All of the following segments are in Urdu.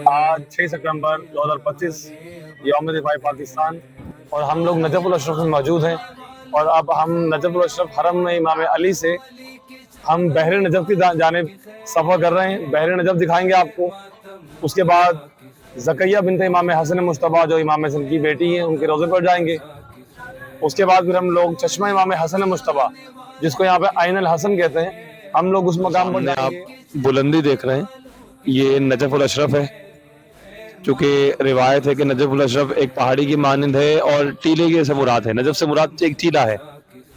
آج 6 سپٹمبر 2025 یوم دفاع پاکستان، اور ہم لوگ نجف الاشرف میں موجود ہیں، اور اب ہم نجف الاشرف حرم میں امام علی سے ہم بحر نجف کی جانب سفر کر رہے ہیں۔ بحر نجف دکھائیں گے آپ کو، اس کے بعد زکیہ بنت امام حسن مجتبیٰ جو امام حسن کی بیٹی ہیں ان کے روزے پر جائیں گے۔ اس کے بعد پھر ہم لوگ چشمہ امام حسن مجتبیٰ جس کو یہاں پہ عین الحسن کہتے ہیں، ہم لوگ اس مقام پر جائیں گے۔ آپ بلندی دیکھ رہے ہیں، یہ نجف الاشرف ہے، چونکہ روایت ہے کہ نجف الاشرف ایک پہاڑی کی مانند ہے اور ٹیلے کے سے مراد ہے۔ نجف سے مراد ایک ٹیلا ہے،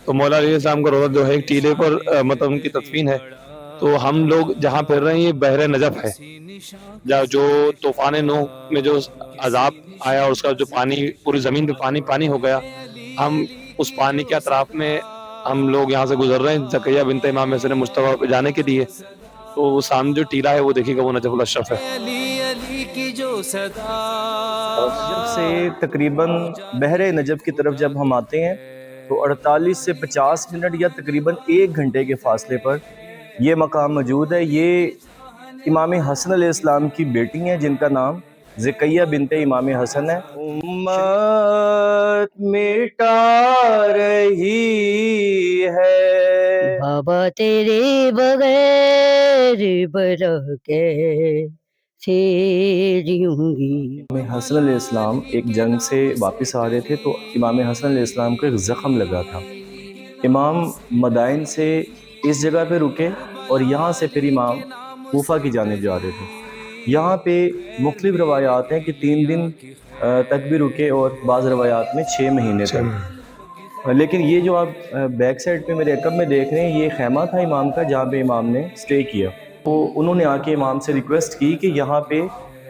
تو مولا علیہ السلام کا روزہ جو ہے ایک ٹیلے پر مطلب ان کی تدفین ہے۔ تو ہم لوگ جہاں پھر رہے ہیں یہ بحر نجف ہے، جو طوفان نوح میں جو عذاب آیا اور اس کا جو پانی پوری زمین پہ پانی ہو گیا، ہم اس پانی کے اطراف میں ہم لوگ یہاں سے گزر رہے ہیں زکیہ بنت امام حسن مجتبیٰ پہ جانے کے لیے۔ تو وہ سامنے جو ٹیلا ہے وہ دیکھیے گا، وہ نجف الاشرف ہے۔ نجف سے تقریباً بحر نجف کی طرف جب ہم آتے ہیں تو 48 سے 50 منٹ یا تقریباً 1 گھنٹے کے فاصلے پر یہ مقام موجود ہے۔ یہ امام حسن علیہ السلام کی بیٹی ہیں جن کا نام زکیہ بنت امام حسن ہے۔ امت مٹا رہی ہے بابا تیرے بغیر برہ کیسے جیوں گی۔ امام حسن علیہ السلام ایک جنگ سے واپس آ رہے تھے تو امام حسن علیہ السلام کو ایک زخم لگا تھا۔ امام مدائن سے اس جگہ پہ رکے اور یہاں سے پھر امام کوفہ کی جانب جا رہے تھے۔ یہاں پہ مختلف روایات ہیں کہ 3 دن تک بھی رکے اور بعض روایات میں 6 مہینے تک۔ لیکن یہ جو آپ بیک سائڈ پہ میرے عقب میں دیکھ رہے ہیں یہ خیمہ تھا امام کا جہاں پہ امام نے سٹے کیا۔ تو انہوں نے آ کے امام سے ریکویسٹ کی کہ یہاں پہ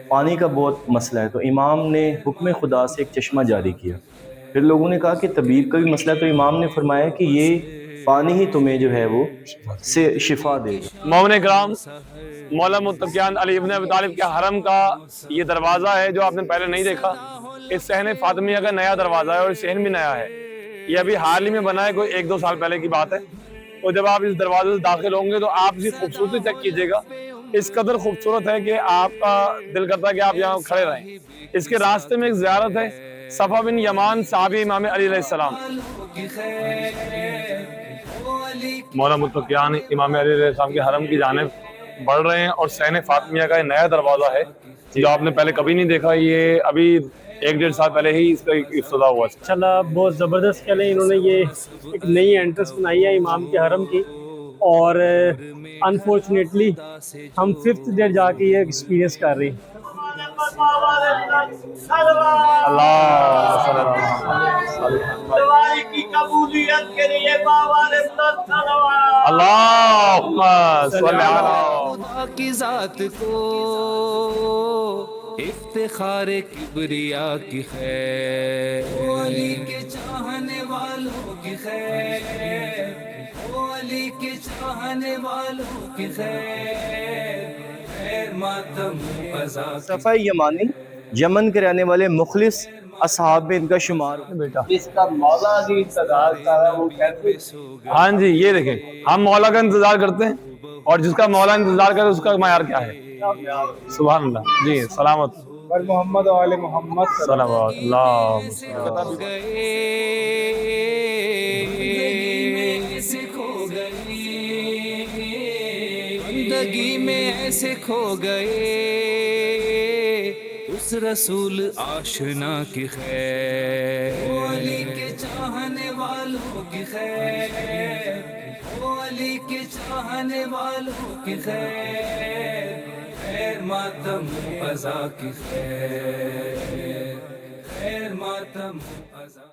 پانی کا بہت مسئلہ ہے، تو امام نے حکم خدا سے ایک چشمہ جاری کیا۔ پھر لوگوں نے کہا کہ طبیب کا بھی مسئلہ ہے، تو امام نے فرمایا کہ یہ پانی ہی تمہیں جو ہے وہ سے شفا دے گا۔ مومن کرام، مولا متقیان علی ابن ابی طالب کے حرم کا یہ دروازہ ہے جو آپ نے پہلے نہیں دیکھا۔ اس صحن فاطمیہ کا نیا دروازہ ہے اور یہ صحن بھی نیا ہے، یہ ابھی حال ہی میں بنا ہے، کوئی 1-2 سال پہلے کی بات ہے۔ تو جب آپ اس دروازے سے داخل ہوں گے تو آپ اس کی خوبصورتی چیک کیجیے گا، اس قدر خوبصورت ہے کہ آپ کا دل کرتا ہے کہ آپ یہاں کھڑے رہیں۔ اس کے راستے میں ایک زیارت ہے، صفا بن یمان صحابی امام علی علیہ السلام۔ مولا متقیان امام علی علیہ السلام کے حرم کی جانب بڑھ رہے ہیں، اور صحن فاطمیہ کا یہ نیا دروازہ ہے جو آپ نے پہلے کبھی نہیں دیکھا۔ یہ ابھی 1-1.5 سال پہلے ہی اس کا افتتاح ہوا ہے۔ انشاءاللہ بہت زبردست کہہ لیں، انہوں نے یہ ایک نئی انٹرنس بنائی ہے امام کے حرم کی، اور انفارچونیٹلی ہم 5th ڈے جا کے یہ ایکسپیرینس کر رہے ہیں۔ دعائی کی قبولیت کے لیے بابا نے اللہم صلی علی خدا کی ذات کو افتخار کبریا کی خیر، علی کے چاہنے والوں کی خیر، علی کے چاہنے والوں کی خیر، خیر ماتم قضا کی۔ صفہ یمانی یمن کے رہنے والے مخلص اصحاب میں ان کا شمار بیٹا۔ اس کا مولا کی انتظار کر رہا ہے، وہ کہتے ہیں ہاں جی، یہ دیکھیں ہم مولا کا انتظار کرتے ہیں، اور جس کا مولا انتظار کرے اس کا معیار کیا ہے؟ سبحان اللہ۔ جی سلامت محمد و آل محمد صلوات اللہ۔ زندگی میں ایسے کھو گئے اس رسول آشنا کی خیر، علی کے چاہنے والوں کی خیر، علی کے چاہنے والوں کی خیر، خیر ماتم قضا کی خیر، خیر ماتم قضا